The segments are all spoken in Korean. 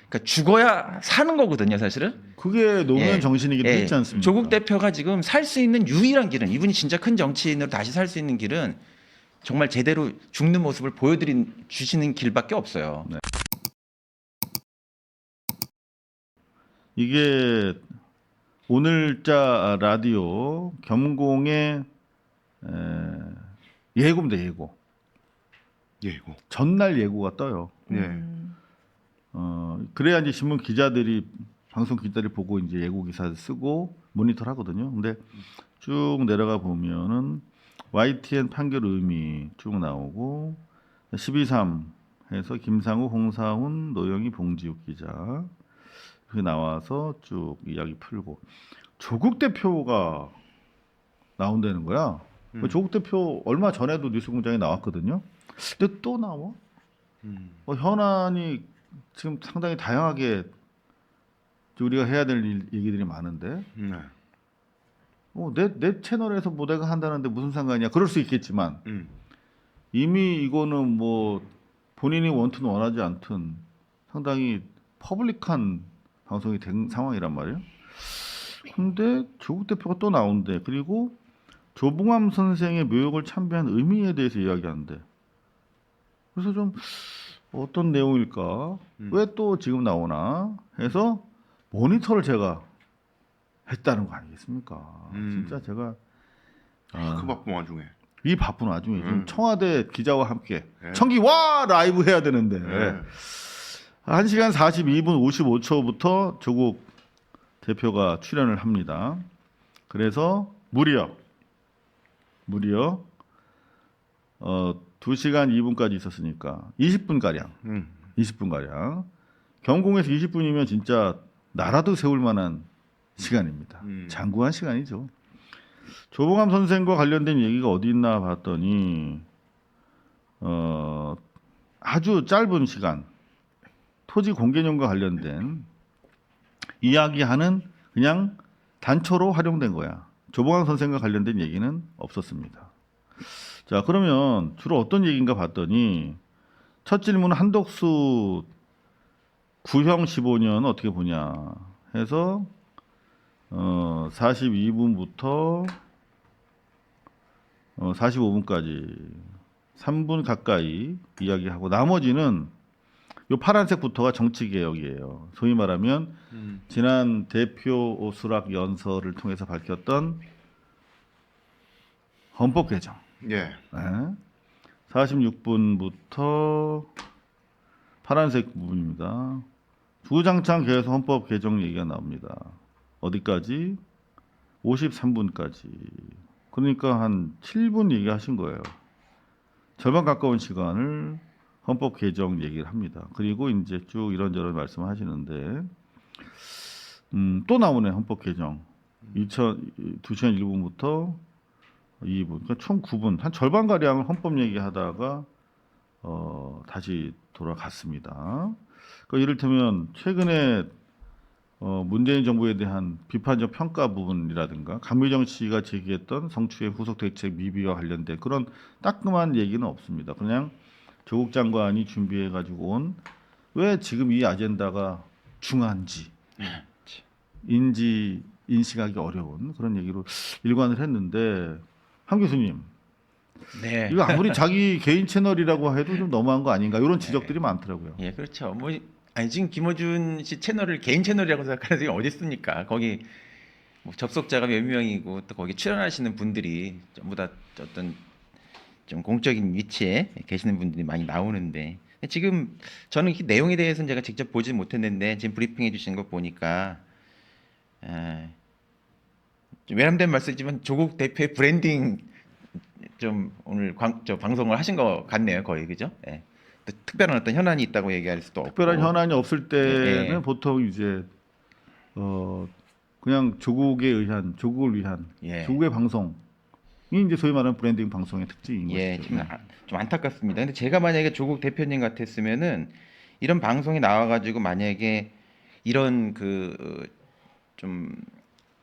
그러니까 죽어야 사는 거거든요, 사실은. 그게 노무현 예. 정신이기도 예. 했지 않습니까? 조국 대표가 지금 살 수 있는 유일한 길은, 이분이 진짜 큰 정치인으로 다시 살 수 있는 길은 정말 제대로 죽는 모습을 주시는 길밖에 없어요. 네. 이게 오늘자 라디오 겸공의 예고입니다. 예고. 예고. 전날 예고가 떠요. 예. 그래야 이제 신문 기자들이 방송 기자들이 보고 이제 예고 기사를 쓰고 모니터를 하거든요. 근데 쭉 내려가 보면은 YTN 판결 의미 쭉 나오고 12.3 해서 김상우, 홍사훈, 노영희, 봉지욱 기자 그 나와서 쭉 이야기 풀고 조국 대표가 나온다는 거야. 조국 대표 얼마 전에도 뉴스공장에 나왔거든요. 근데 또 나와? 현안이 지금 상당히 다양하게 우리가 해야 될 얘기들이 많은데 네. 내 채널에서 뭐 내가 한다는데 무슨 상관이야? 그럴 수 있겠지만 이미 이거는 뭐 본인이 원튼 원하지 않든 상당히 퍼블릭한 방송이 된 상황이란 말이에요. 근데 조국 대표가 또 나오는데 그리고 조봉암 선생의 묘역을 참배한 의미에 대해서 이야기하는데 그래서 좀 어떤 내용일까? 왜 또 지금 나오나? 해서 모니터를 제가 했다는 거 아니겠습니까? 진짜 제가 그 바쁜 와중에. 이 바쁜 와중에 지금 청와대 기자와 함께 네. 청기 와 라이브 해야 되는데 네. 1시간 42분 55초부터 조국 대표가 출연을 합니다. 그래서 무려 2시간 2분까지 있었으니까 20분 가량. 20분 가량. 경공에서 20분이면 진짜 나라도 세울 만한 시간입니다. 장구한 시간이죠. 조봉암 선생과 관련된 얘기가 어디 있나 봤더니 아주 짧은 시간 토지 공개념과 관련된 이야기하는 그냥 단초로 활용된 거야. 조봉암 선생과 관련된 얘기는 없었습니다. 자, 그러면 주로 어떤 얘기인가 봤더니 첫 질문은 한덕수 구형 15년 어떻게 보냐 해서 42분부터 45분까지 3분 가까이 이야기하고 나머지는 요 파란색부터가 정치개혁이에요. 소위 말하면 지난 대표 수락 연설을 통해서 밝혔던 헌법 개정. 예. 46분부터 파란색 부분입니다. 주장창 계속 헌법 개정 얘기가 나옵니다. 어디까지? 53분까지. 그러니까 한 7분 얘기하신 거예요. 절반 가까운 시간을 헌법 개정 얘기를 합니다. 그리고 이제 쭉 이런저런 말씀하시는데 또 나오네 헌법 개정. 2시간 1분부터 2분. 그러니까 총 9분. 한 절반 가량을 헌법 얘기하다가 다시 돌아갔습니다. 그러니까 이를테면 최근에 문재인 정부에 대한 비판적 평가 부분이라든가 강미정 씨가 제기했던 성추행 후속 대책 미비와 관련된 그런 따끔한 얘기는 없습니다. 그냥 조국 장관이 준비해 가지고 온 왜 지금 이 아젠다가 중요한지 인식하기 어려운 그런 얘기로 일관을 했는데 한 교수님 네. 이거 아무리 자기 개인 채널이라고 해도 좀 너무한 거 아닌가 이런 지적들이 많더라고요. 예, 그렇죠. 뭐 아니 지금 김어준 씨 채널을 개인 채널이라고 생각하는 사람이 어디 있습니까? 거기 뭐 접속자가 몇 명이고 또 거기 출연하시는 분들이 전부 다 어떤 좀 공적인 위치에 계시는 분들이 많이 나오는데 지금 저는 이 내용에 대해서는 제가 직접 보지 못했는데 지금 브리핑해 주신 거 보니까 좀 외람된 말씀이지만 조국 대표의 브랜딩 좀 오늘 저 방송을 하신 것 같네요, 거의 그죠? 예. 또 특별한 어떤 현안이 있다고 얘기할 수도 없고. 특별한 현안이 없을 때는 예. 보통 이제 그냥 조국을 위한 예. 조국의 방송이 이제 소위 말하는 브랜딩 방송의 특징인 예, 것이죠. 좀 안타깝습니다. 근데 제가 만약에 조국 대표님 같았으면은 이런 방송에 나와가지고 만약에 이런 좀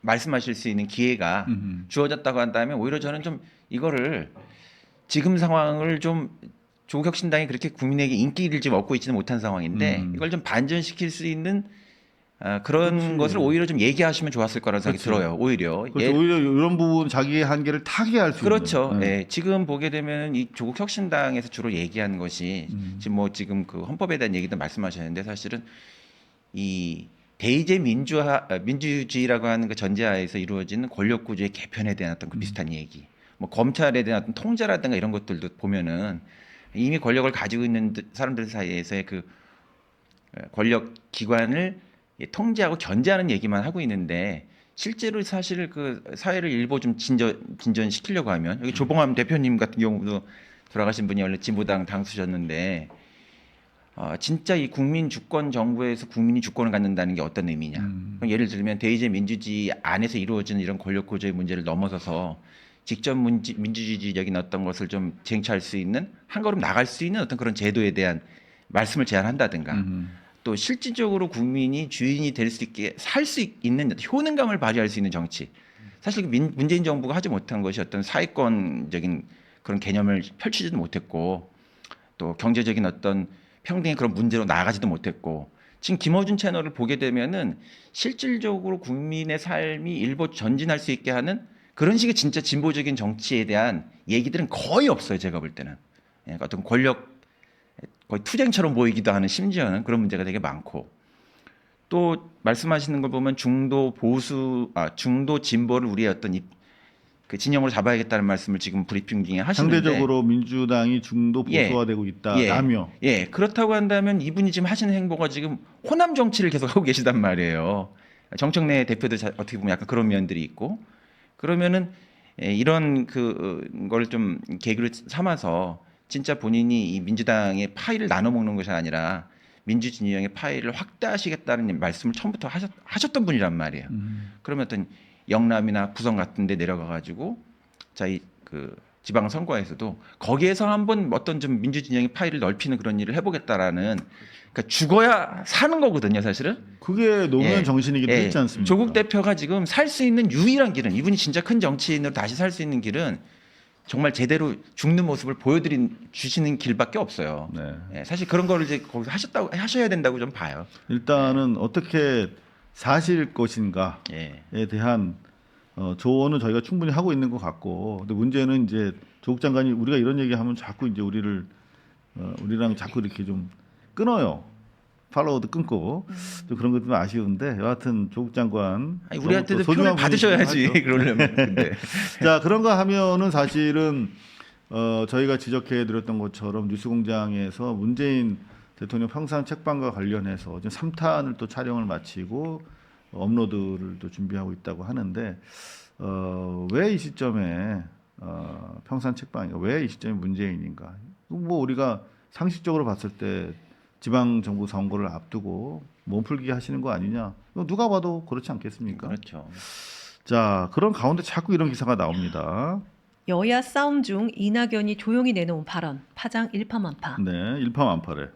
말씀하실 수 있는 기회가 주어졌다고 한다면 오히려 저는 좀 이거를 지금 상황을 좀 조국혁신당이 그렇게 국민에게 인기를 지금 얻고 있지는 못한 상황인데 이걸 좀 반전시킬 수 있는 그런 그렇지. 것을 오히려 좀 얘기하시면 좋았을 거라는 생각이 그렇지. 들어요. 오히려 그렇죠. 오히려 이런 부분 자기의 한계를 타개할 수 그렇죠. 있는. 예, 지금 보게 되면 이 조국 혁신당에서 주로 얘기하는 것이 지금 그 헌법에 대한 얘기도 말씀하셨는데 사실은 이 대의제 민주주의라고 하는 그 전제하에서 이루어지는 권력 구조의 개편에 대한 어떤 그 비슷한 얘기, 뭐 검찰에 대한 어떤 통제라든가 이런 것들도 보면은 이미 권력을 가지고 있는 사람들 사이에서의 그 권력 기관을 통제하고 견제하는 얘기만 하고 있는데 실제로 사실 그 사회를 일부 좀 진전시키려고 하면 여기 조봉암 대표님 같은 경우도 돌아가신 분이 원래 진보당 당수셨는데 진짜 이 국민 주권 정부에서 국민이 주권을 갖는다는 게 어떤 의미냐? 그럼 예를 들면 대의제 민주주의 안에서 이루어지는 이런 권력 구조의 문제를 넘어서서 직접 민주주의적인 어떤 것을 좀 쟁취할 수 있는 한 걸음 나갈 수 있는 어떤 그런 제도에 대한 말씀을 제안한다든가 또 실질적으로 국민이 주인이 될 수 있게 살 수 있는 효능감을 발휘할 수 있는 정치. 사실 문재인 정부가 하지 못한 것이 어떤 사회권적인 그런 개념을 펼치지도 못했고 또 경제적인 어떤 평등의 그런 문제로 나아가지도 못했고 지금 김어준 채널을 보게 되면은 실질적으로 국민의 삶이 일부 전진할 수 있게 하는 그런 식의 진짜 진보적인 정치에 대한 얘기들은 거의 없어요. 제가 볼 때는 어떤 권력 거의 투쟁처럼 보이기도 하는 심지어는 그런 문제가 되게 많고 또 말씀하시는 걸 보면 중도 진보를 우리의 어떤 그 진영으로 잡아야겠다는 말씀을 지금 브리핑 중에 하시는데 상대적으로 민주당이 중도 보수화되고 있다라며. 예, 그렇다고 한다면 이분이 지금 하시는 행보가 지금 호남 정치를 계속 하고 계시단 말이에요. 정청래 대표도 어떻게 보면 약간 그런 면들이 있고 그러면은 이런 그걸 좀 계기로 삼아서 진짜 본인이 이 민주당의 파일을 나눠 먹는 것이 아니라 민주진영의 파일을 확대하시겠다는 말씀을 처음부터 하셨던 분이란 말이에요. 그러면 어떤 영남이나 부산 같은 데 내려가 가지고 그 지방 선거에서도 거기에서 한번 어떤 좀 민주진영의 파일을 넓히는 그런 일을 해보겠다라는 그러니까 죽어야 사는 거거든요, 사실은. 그게 노무현 정신이기도 했지 않습니까? 조국 대표가 지금 살 수 있는 유일한 길은 이분이 진짜 큰 정치인으로 다시 살 수 있는 길은 정말 제대로 죽는 모습을 주시는 길밖에 없어요. 네. 예, 사실 그런 거를 이제 거기서 하셔야 된다고 좀 봐요. 일단은 어떻게 사실 것인가에 예. 대한 조언은 저희가 충분히 하고 있는 것 같고, 근데 문제는 이제 조국 장관이 우리가 이런 얘기하면 자꾸 이제 우리랑 자꾸 이렇게 좀 끊어요. 팔로워도 끊고 좀 그런 것도 좀 아쉬운데 여하튼 조국 장관 아니, 우리한테도 너무 또 소중한 표를 받으셔야지 분이시긴 하죠. 그러려면. 근데. 자 그런가 하면은 사실은 저희가 지적해드렸던 것처럼 뉴스공장에서 문재인 대통령 평상 책방과 관련해서 지금 3탄을 또 촬영을 마치고 업로드를 또 준비하고 있다고 하는데 왜 이 시점에 평상 책방인가? 왜 이 시점에 문재인인가? 뭐 우리가 상식적으로 봤을 때 지방 정부 선거를 앞두고 몸풀기 하시는 거 아니냐? 이거 누가 봐도 그렇지 않겠습니까? 그렇죠. 자 그런 가운데 자꾸 이런 기사가 나옵니다. 여야 싸움 중 이낙연이 조용히 내놓은 발언, 파장 일파만파. 네, 일파만파래.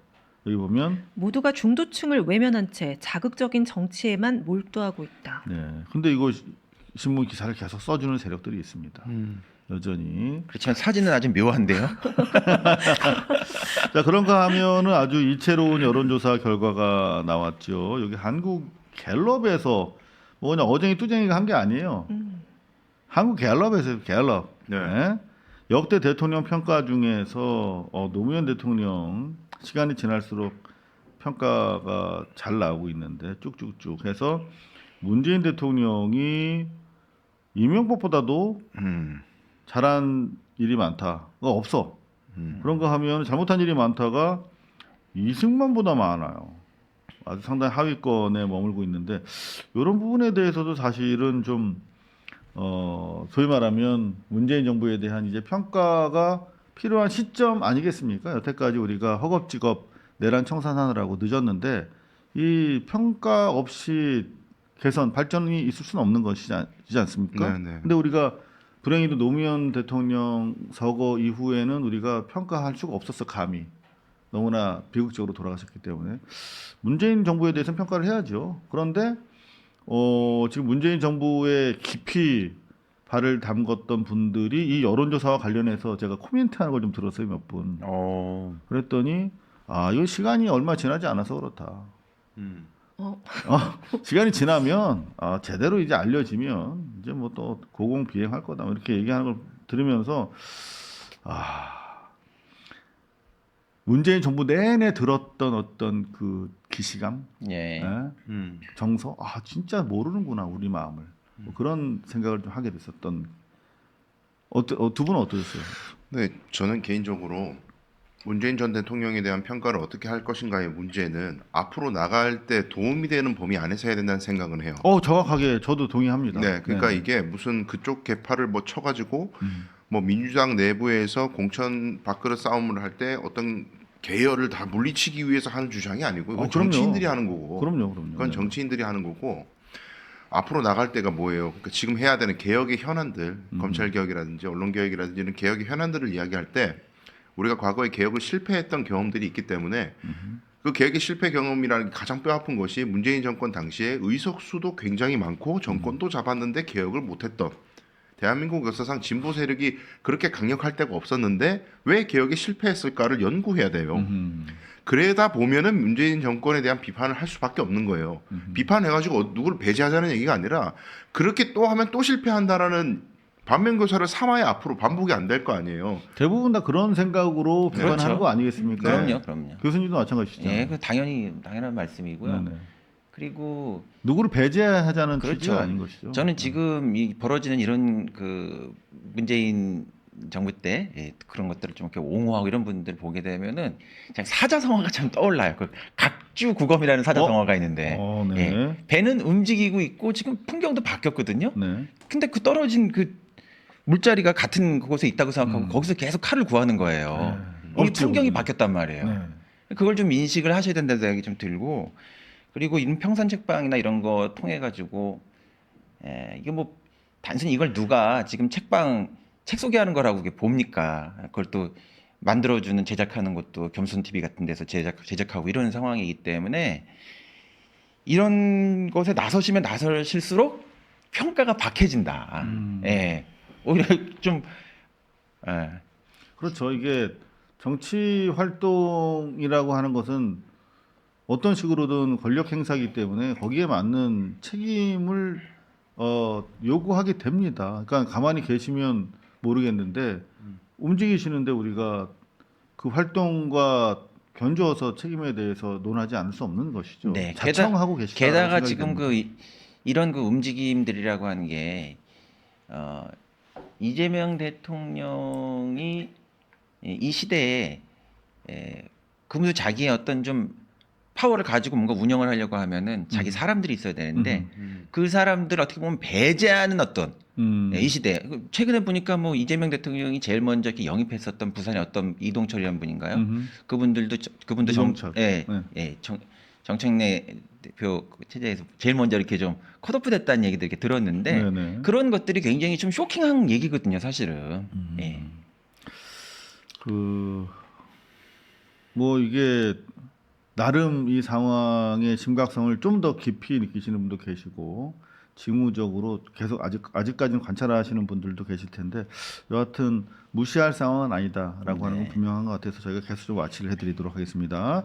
여기 보면 모두가 중도층을 외면한 채 자극적인 정치에만 몰두하고 있다. 네, 근데 이거 신문 기사를 계속 써주는 세력들이 있습니다. 여전히. 그렇지만 사진은 아주 묘한데요. 자 그런가 하면은 아주 이채로운 여론조사 결과가 나왔죠. 여기 한국 갤럽에서 뭐냐 어쟁이 뚜쟁이가 한 게 아니에요. 한국 갤럽에서 갤럽. 네. 네. 역대 대통령 평가 중에서 노무현 대통령 시간이 지날수록 평가가 잘 나오고 있는데 쭉쭉쭉 해서 문재인 대통령이 이명박보다도 잘한 일이 많다. 없어. 그런가 하면 잘못한 일이 많다가 이승만보다 많아요. 아주 상당히 하위권에 머물고 있는데 이런 부분에 대해서도 사실은 좀 소위 말하면 문재인 정부에 대한 이제 평가가 필요한 시점 아니겠습니까? 여태까지 우리가 허겁지겁 내란 청산하느라고 늦었는데 이 평가 없이 개선 발전이 있을 수는 없는 것이지 않습니까? 네, 네. 근데 우리가 불행히도 노무현 대통령 서거 이후에는 우리가 평가할 수가 없었어. 감히 너무나 비극적으로 돌아가셨기 때문에 문재인 정부에 대해서는 평가를 해야죠. 그런데 지금 문재인 정부의 깊이 발을 담궜던 분들이 이 여론조사와 관련해서 제가 코멘트하는 걸 좀 들었어요, 몇 분. 그랬더니 이거 시간이 얼마 지나지 않아서 그렇다. 어, 시간이 지나면 제대로 이제 알려지면 이제 뭐 또 고공비행할 거다 뭐 이렇게 얘기하는 걸 들으면서 문재인 정부 내내 들었던 어떤 그 기시감, 예. 정서, 진짜 모르는구나 우리 마음을 뭐 그런 생각을 좀 하게 됐었던. 두 분은 어떠셨어요? 네, 저는 개인적으로 문재인 전 대통령에 대한 평가를 어떻게 할 것인가의 문제는 앞으로 나갈 때 도움이 되는 범위 안에서 해야 된다는 생각은 해요. 정확하게 저도 동의합니다. 네, 그러니까 네. 이게 무슨 그쪽 개파를 뭐 쳐가지고 뭐 민주당 내부에서 공천 밥그릇 싸움을 할 때 어떤 계열을 다 물리치기 위해서 하는 주장이 아니고 이건 그럼요. 정치인들이 하는 거고. 그럼요. 그건 네. 정치인들이 하는 거고 앞으로 나갈 때가 뭐예요? 그러니까 지금 해야 되는 개혁의 현안들, 검찰 개혁이라든지 언론 개혁이라든지 이런 개혁의 현안들을 이야기할 때 우리가 과거에 개혁을 실패했던 경험들이 있기 때문에 그 개혁의 실패 경험이라는 게 가장 뼈아픈 것이 문재인 정권 당시에 의석수도 굉장히 많고 정권도 잡았는데 개혁을 못했던 대한민국 역사상 진보 세력이 그렇게 강력할 때가 없었는데 왜 개혁에 실패했을까를 연구해야 돼요. 그러다 보면은 문재인 정권에 대한 비판을 할 수밖에 없는 거예요. 비판해가지고 누구를 배제하자는 얘기가 아니라 그렇게 또 하면 또 실패한다라는 반면교사를 삼아야 앞으로 반복이 안 될 거 아니에요. 대부분 다 그런 생각으로 비판하는 그렇죠. 거 아니겠습니까? 그럼요. 교수님도 마찬가지시죠. 예, 그 당연한 말씀이고요. 네네. 그리고 누구를 배제하자는 그렇죠. 취지가 아닌 것이죠. 저는 지금 이 벌어지는 이런 그 문재인 정부 때 그런 것들을 좀 이렇게 옹호하고 이런 분들 보게 되면은 그냥 사자성어가 참 떠올라요. 그 각주구검이라는 사자성어가 있는데 네. 예, 배는 움직이고 있고 지금 풍경도 바뀌었거든요. 네. 근데 그 떨어진 그 물자리가 같은 그곳에 있다고 생각하고 거기서 계속 칼을 구하는 거예요. 이 없죠, 풍경이 거기. 바뀌었단 말이에요. 네. 그걸 좀 인식을 하셔야 된다는 생각이 좀 들고 그리고 이런 평산 책방이나 이런 거 통해 가지고 이게 뭐 단순히 이걸 누가 지금 책 소개하는 거라고 이게 봅니까? 그걸 또 만들어주는 제작하는 것도 겸손 TV 같은 데서 제작하고 이런 상황이기 때문에 이런 것에 나서시면 나서실수록 평가가 박해진다. 예. 오히려 좀 그렇죠. 이게 정치 활동이라고 하는 것은 어떤 식으로든 권력 행사이기 때문에 거기에 맞는 책임을 요구하게 됩니다. 그러니까 가만히 계시면 모르겠는데 움직이시는데 우리가 그 활동과 견주어서 책임에 대해서 논하지 않을 수 없는 것이죠. 네, 자청하고 계시다. 게다가 지금 이런 그 움직임들이라고 하는 게 이재명 대통령이 이 시대에 금수 자기의 어떤 좀 파워를 가지고 뭔가 운영을 하려고 하면은 자기 사람들이 있어야 되는데 그 사람들 어떻게 보면 배제하는 어떤 이 시대 최근에 보니까 뭐 이재명 대통령이 제일 먼저 이렇게 영입했었던 부산의 어떤 이동철이라는 분인가요? 그분도 이동철. 정청래 대표 체제에서 제일 먼저 이렇게 좀 컷오프 됐다는 얘기도 이렇게 들었는데 네네. 그런 것들이 굉장히 좀 쇼킹한 얘기거든요, 사실은. 예. 뭐 이게 나름 이 상황의 심각성을 좀 더 깊이 느끼시는 분도 계시고 직무적으로 계속 아직까지는 관찰하시는 분들도 계실 텐데 여하튼 무시할 상황은 아니다라고 하는 건 분명한 것 같아서 저희가 계속 좀 와치를 해드리도록 하겠습니다.